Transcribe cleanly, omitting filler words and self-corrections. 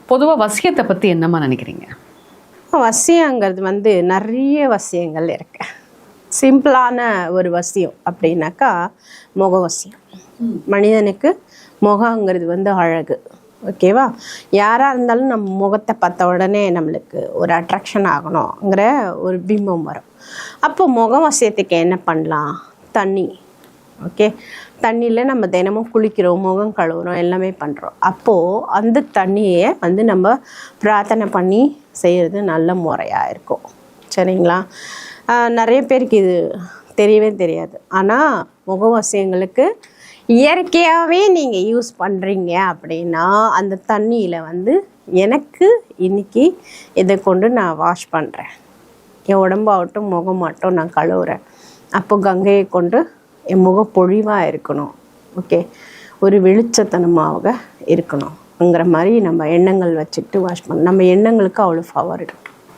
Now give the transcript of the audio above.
பொதுவாக வசியத்தை பற்றி என்னம்மா நினைக்கிறீங்க? வசியங்கிறது நிறைய வசியங்கள் இருக்கு. சிம்பிளான ஒரு வசியம் அப்படின்னாக்கா முகவசியம். மனிதனுக்கு முகங்கிறது அழகு. ஓகேவா? யாராக இருந்தாலும் நம்ம முகத்தை பார்த்த உடனே நம்மளுக்கு ஒரு அட்ராக்ஷன் ஆகணுங்கிற ஒரு பிம்பம் வரும். அப்போ முகவசியத்துக்கு என்ன பண்ணலாம்? தண்ணி. ஓகே, தண்ணியில் நம்ம தினமும் குளிக்கிறோம், முகம் கழுவுறோம், எல்லாமே பண்ணுறோம். அப்போது அந்த தண்ணியை நம்ம பிரார்த்தனை பண்ணி செய்கிறது நல்ல முறையாக இருக்கும். சரிங்களா? நிறைய பேருக்கு இது தெரியவே தெரியாது. ஆனால் முகவசியங்களுக்கு இயற்கையாகவே நீங்கள் யூஸ் பண்ணுறீங்க அப்படின்னா அந்த தண்ணியில் எனக்கு இன்றைக்கி இதை கொண்டு நான் வாஷ் பண்ணுறேன், என் உடம்பாகட்டும் முகமாகட்டும் நான் கழுவுறேன், அப்போ கங்கையை கொண்டு என் முகம் பொழிவாக இருக்கணும், ஓகே, ஒரு வெளிச்சத்தனமாக இருக்கணுங்கிற மாதிரி நம்ம எண்ணங்கள் வச்சுக்கிட்டு வாஷ் பண்ணணும். நம்ம எண்ணங்களுக்கு அவ்வளோ பவர் இருக்கும்.